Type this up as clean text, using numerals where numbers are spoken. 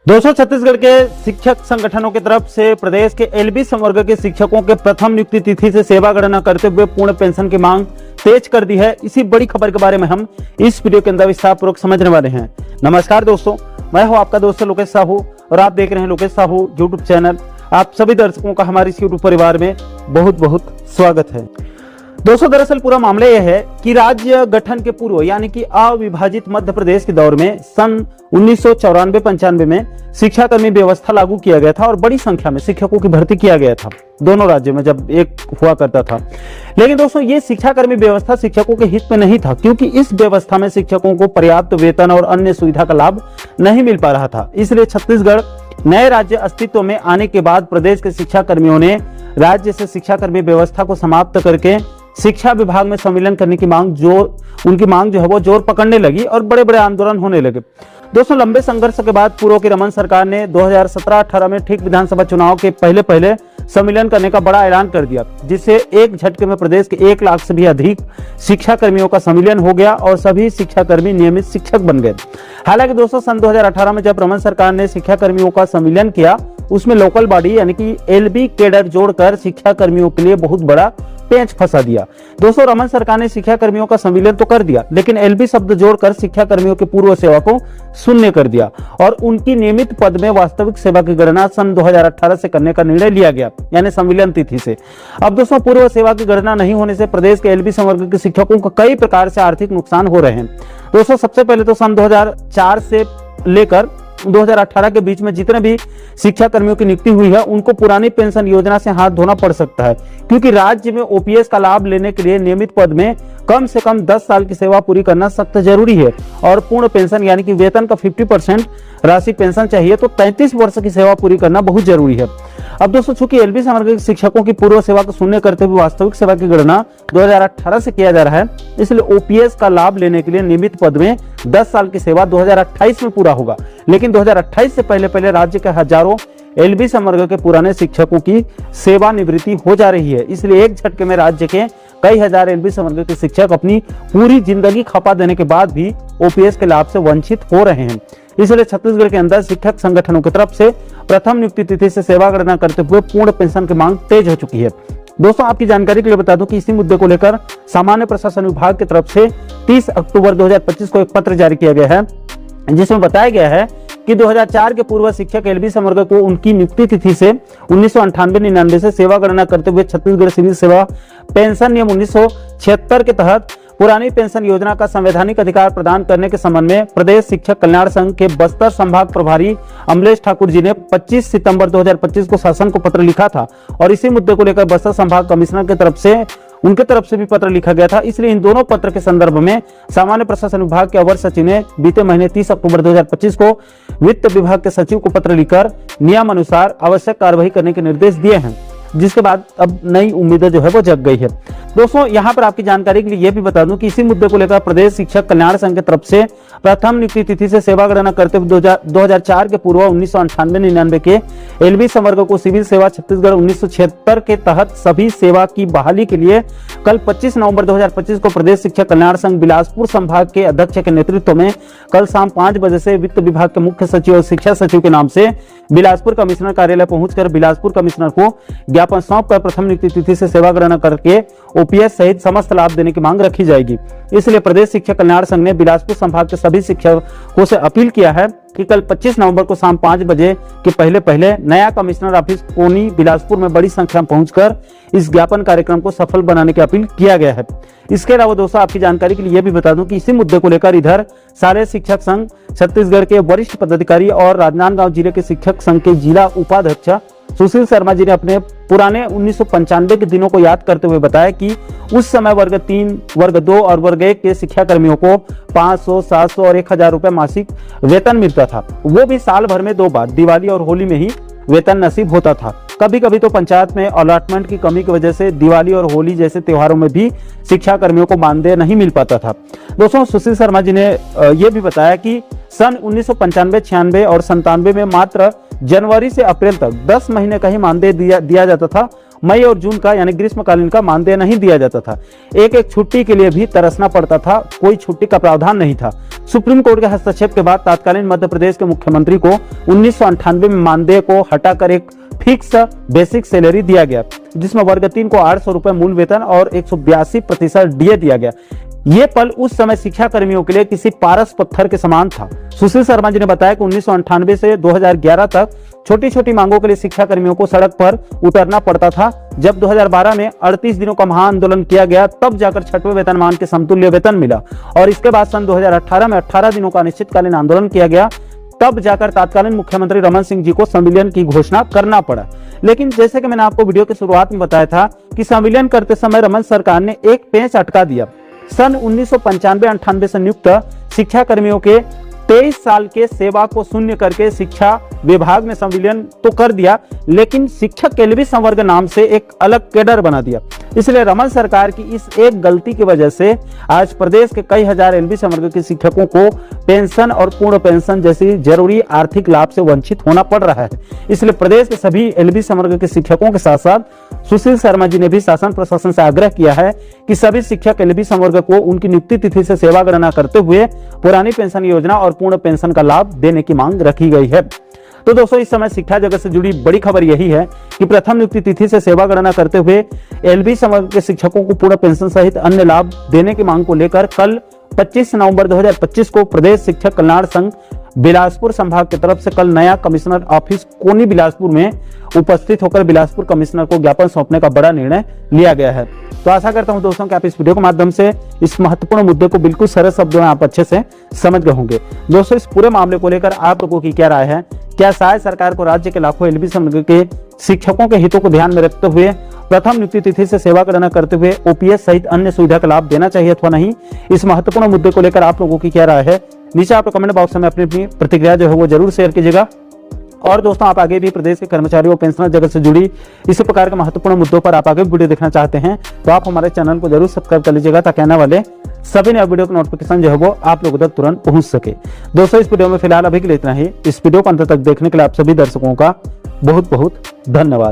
दोस्तों, छत्तीसगढ़ के शिक्षक संगठनों की तरफ से प्रदेश के एलबी संवर्ग के शिक्षकों के प्रथम नियुक्ति तिथि से सेवा गणना करते हुए पूर्ण पेंशन की मांग तेज कर दी है। इसी बड़ी खबर के बारे में हम इस वीडियो के अंदर विस्तार पूर्वक समझने वाले हैं। नमस्कार दोस्तों, मैं हूं आपका दोस्त लोकेश साहू और आप देख रहे हैं लोकेश साहू यूट्यूब चैनल। आप सभी दर्शकों का हमारे इस यूट्यूब परिवार में बहुत बहुत स्वागत है। दोस्तों, दरअसल पूरा मामला यह है कि राज्य गठन के पूर्व यानी कि अविभाजित मध्य प्रदेश के दौर में सन 1994-95 में शिक्षाकर्मी व्यवस्था लागू किया गया था और बड़ी संख्या में शिक्षकों की भर्ती किया गया था दोनों राज्यों में जब एक हुआ करता था। लेकिन दोस्तों, ये शिक्षाकर्मी व्यवस्था शिक्षकों के हित में नहीं था, क्योंकि इस व्यवस्था में शिक्षकों को पर्याप्त वेतन और अन्य सुविधा का लाभ नहीं मिल पा रहा था। इसलिए छत्तीसगढ़ नए राज्य अस्तित्व में आने के बाद प्रदेश के शिक्षा कर्मियों ने राज्य से शिक्षाकर्मी व्यवस्था को समाप्त करके शिक्षा विभाग में सम्मिलन करने की उनकी मांग जो है वो जोर पकड़ने लगी और बड़े बड़े आंदोलन होने लगे। दोस्तों, लंबे संघर्ष के बाद पूर्व की रमन सरकार ने 2017-18 में ठीक विधानसभा चुनाव के पहले सम्मिलन करने का बड़ा ऐलान कर दिया, जिससे एक झटके में प्रदेश के 1 लाख से भी अधिक शिक्षा कर्मियों का सम्मिलन हो गया और सभी शिक्षा कर्मी नियमित शिक्षक बन गए। हालांकि दोस्तों, सन 2018 में जब रमन सरकार ने शिक्षा कर्मियों का सम्मिलन किया, उसमें लोकल बॉडी यानी कि एलबी केडर जोड़कर शिक्षा कर्मियों के लिए बहुत बड़ा पेंच फंसा दिया। दोस्तों, रमन सरकार ने शिक्षा कर्मियों का सम्मिलन तो कर दिया, लेकिन एलबी शब्द जोड़कर शिक्षा कर्मियों के पूर्व सेवा को शून्य कर दिया और उनकी नियमित पद में वास्तविक सेवा की गणना सन 2018 से करने का निर्णय लिया गया, यानी सम्मिलन तिथि से। अब दोस्तों, पूर्व सेवा की गणना नहीं होने से प्रदेश के एलबी संवर्ग के शिक्षकों को कई प्रकार से आर्थिक नुकसान हो रहे हैं। दोस्तों, सबसे पहले तो सन 2004 से लेकर 2018 के बीच में जितने भी शिक्षा कर्मियों की नियुक्ति हुई है, उनको पुरानी पेंशन योजना से हाथ धोना पड़ सकता है, क्योंकि राज्य में ओपीएस का लाभ लेने के लिए नियमित पद में कम से कम 10 साल की सेवा पूरी करना सख्त जरूरी है और पूर्ण पेंशन यानी कि वेतन का 50% राशि पेंशन चाहिए, तो 33 वर्ष की सेवा पूरी करना बहुत जरूरी है। अब दोस्तों, चूंकि एलबी संवर्ग के शिक्षकों की पूर्व सेवा को शून्य करते हुए वास्तविक सेवा की गणना 2018 से किया जा रहा है, इसलिए ओपीएस का लाभ लेने के लिए नियमित पद में 10 साल की सेवा 2028 में पूरा होगा। लेकिन 2028 से पहले राज्य के हजारों एलबी संवर्ग के पुराने शिक्षकों की सेवानिवृत्ति हो जा रही है। इसलिए एक झटके में राज्य के कई हजार एलबी संवर्ग के शिक्षक अपनी पूरी जिंदगी खपा देने के बाद भी ओपीएस के लाभ से वंचित हो रहे हैं। इसलिए छत्तीसगढ़ के अंदर शिक्षक संगठनों की तरफ से प्रथम नियुक्ति तिथि से सेवा गणना करते हुए पूर्ण पेंशन की मांग तेज हो चुकी है। दोस्तों, आपकी जानकारी के लिए बता दूं कि इसी मुद्दे को लेकर सामान्य प्रशासन विभाग की तरफ से 30 अक्टूबर 2025 को एक पत्र जारी किया गया है, जिसमें बताया गया है कि 2004 के पूर्व शिक्षक एलबी संवर्ग को उनकी नियुक्ति तिथि से 1998-99 से सेवा गणना करते हुए छत्तीसगढ़ सिविल सेवा पेंशन नियम 1976 के तहत पुरानी पेंशन योजना का संवैधानिक अधिकार प्रदान करने के संबंध में प्रदेश शिक्षक कल्याण संघ के बस्तर संभाग प्रभारी अमलेश ठाकुर जी ने 25 सितंबर 2025 को शासन को पत्र लिखा था और इसी मुद्दे को लेकर बस्तर संभाग कमिश्नर की तरफ से उनके तरफ से भी पत्र लिखा गया था। इसलिए इन दोनों पत्र के संदर्भ में सामान्य प्रशासन विभाग के अवर सचिव ने बीते महीने 30 अक्टूबर 2025 को वित्त विभाग के सचिव को पत्र लिखकर नियम अनुसार आवश्यक कार्रवाई करने के निर्देश दिए हैं, जिसके बाद अब नई उम्मीदें जो है वो जग गई है। दोस्तों, यहाँ पर आपकी जानकारी के लिए यह भी बता दूं कि इसी मुद्दे को लेकर प्रदेश शिक्षक कल्याण संघ की तरफ से प्रथम नियुक्ति तिथि से सेवा गणना करते हुए 2004 के पूर्व 1998-99 के एलबी संवर्ग को सिविल सेवा छत्तीसगढ़ 1976 के तहत सभी सेवा की बहाली के लिए कल 25 नवंबर 2025 को प्रदेश शिक्षक कल्याण संघ बिलासपुर संभाग के अध्यक्ष के नेतृत्व में कल शाम 5 बजे से वित्त विभाग के मुख्य सचिव और शिक्षा सचिव के नाम से बिलासपुर कमिश्नर कार्यालय पहुंचकर बिलासपुर कमिश्नर को ज्ञापन सौंप कर प्रथम नियुक्ति तिथि से सेवा गणना करके ओपीएस सहित समस्त लाभ देने की मांग रखी जाएगी। इसलिए प्रदेश शिक्षक कल्याण संघ ने बिलासपुर संभाग के सभी शिक्षकों से अपील किया है कि कल 25 नवंबर को शाम 5 बजे के पहले नया कमिश्नर ऑफिस कोनी बिलासपुर में बड़ी संख्या में पहुंचकर इस ज्ञापन कार्यक्रम को सफल बनाने की अपील किया गया है। इसके अलावा दोस्तों, आपकी जानकारी के लिए यह भी बता दूं कि इसी मुद्दे को लेकर इधर सारे शिक्षक संघ छत्तीसगढ़ के वरिष्ठ पदाधिकारी और राजनांदगांव जिले के शिक्षक संघ के जिला उपाध्यक्ष सुशील शर्मा जी ने अपने पुराने 1995 के दिनों को याद करते हुए बताया कि उस समय वर्ग 3, वर्ग 2 और वर्ग 1 के शिक्षा कर्मियों को 500, 700 और 1000 रुपए मासिक वेतन मिलता था। वो भी साल भर में 2 बार, दिवाली और होली में ही वेतन नसीब होता था। कभी कभी तो पंचायत में अलॉटमेंट की कमी की वजह से दिवाली और होली जैसे त्योहारों में भी शिक्षा कर्मियों को मानदेय नहीं मिल पाता था। दोस्तों, सुशील शर्मा जी ने यह भी बताया कि सन 1995, 96 और 97 में मात्र जनवरी से अप्रैल तक 10 महीने का ही मानदेय दिया जाता था मई और जून का यानी ग्रीष्मकालीन का मानदेय नहीं दिया जाता था। एक एक छुट्टी के लिए भी तरसना पड़ता था, कोई छुट्टी का प्रावधान नहीं था। सुप्रीम कोर्ट के हस्तक्षेप के बाद तत्कालीन मध्य प्रदेश के मुख्यमंत्री को 1998 में मानदेय को हटाकर एक फिक्स बेसिक सैलरी दिया गया, जिसमें वर्ग 3 को 800 रुपए मूल वेतन और 182% डीए दिया गया। ये पल उस समय शिक्षा कर्मियों के लिए किसी पारस पत्थर के समान था। सुशील शर्मा जी ने बताया कि 1998 से 2011 तक छोटी छोटी मांगों के लिए शिक्षा कर्मियों को सड़क पर उतरना पड़ता था। जब 2012 में 38 दिनों का महाआंदोलन किया गया, तब जाकर 6वें वेतनमान के समतुल्य वेतन मिला और इसके बाद सन 2018 में 18 दिनों का अनिश्चितकालीन आंदोलन किया गया, तब जाकर तत्कालीन मुख्यमंत्री रमन सिंह जी को संविलियन की घोषणा करना पड़ा। लेकिन जैसे कि मैंने आपको वीडियो की शुरुआत में बताया था कि संविलियन करते समय रमन सरकार ने एक पेंच अटका दिया। सन 1995-98 से नियुक्त शिक्षा कर्मियों के 23 साल के सेवा को शून्य करके शिक्षा विभाग में संविलियन तो कर दिया, लेकिन शिक्षक एलबी संवर्ग नाम से एक अलग कैडर बना दिया। इसलिए रमन सरकार की इस एक गलती की वजह से आज प्रदेश के कई हजार एलबी संवर्ग के शिक्षकों को पेंशन और पूर्ण पेंशन जैसी जरूरी आर्थिक लाभ से वंचित होना पड़ रहा है। इसलिए प्रदेश के सभी एलबी संवर्ग के शिक्षकों के साथ साथ सुशील शर्मा जी ने भी शासन प्रशासन से आग्रह किया है कि सभी शिक्षक एलबी संवर्ग को उनकी नियुक्ति तिथि से सेवा गणना करते हुए पुरानी पेंशन योजना और पूर्ण पेंशन का लाभ देने की मांग रखी गई है। तो दोस्तों, इस समय शिक्षा जगत से जुड़ी बड़ी खबर यही है कि प्रथम नियुक्ति तिथि से सेवा गणना करते हुए एलबी संवर्ग के शिक्षकों को पूर्ण पेंशन सहित अन्य लाभ देने की मांग को लेकर कल 25 नवंबर 2025 को प्रदेश शिक्षक कल्याण संघ बिलासपुर संभाग की तरफ से कल नया कमिश्नर ऑफिस कोनी बिलासपुर में उपस्थित होकर बिलासपुर कमिश्नर को ज्ञापन सौंपने का बड़ा निर्णय लिया गया है। तो आशा करता हूं दोस्तों कि आप इस वीडियो के माध्यम से इस महत्वपूर्ण मुद्दे को बिल्कुल सरल शब्दों में आप अच्छे से समझ गए होंगे। दोस्तों, इस पूरे मामले को लेकर आप लोगों की क्या राय है? क्या शायद सरकार को राज्य के लाखों एलबी संवर्ग के शिक्षकों के हितों को ध्यान में रखते हुए प्रथम नियुक्ति तिथि से सेवा गणना करते हुए ओपीएस सहित अन्य सुविधा का लाभ देना चाहिए अथवा नहीं? इस महत्वपूर्ण मुद्दे को लेकर आप लोगों की क्या राय है? नीचे आप कमेंट बॉक्स में अपनी अपनी प्रतिक्रिया जो है वो जरूर शेयर कीजिएगा। और दोस्तों, आप आगे भी प्रदेश के कर्मचारियों और पेंशनर जगत से जुड़ी इसी प्रकार के महत्वपूर्ण मुद्दों पर आप आगे वीडियो देखना चाहते हैं तो आप हमारे चैनल को जरूर सब्सक्राइब कर लीजिएगा, ताकि आने वाले सभी नए वीडियो का नोटिफिकेशन जो है वो आप लोगों तक तुरंत पहुंच सके। दोस्तों, इस वीडियो में फिलहाल अभी के लिए इतना ही। इस वीडियो को अंत तक देखने के लिए आप सभी दर्शकों का बहुत बहुत धन्यवाद।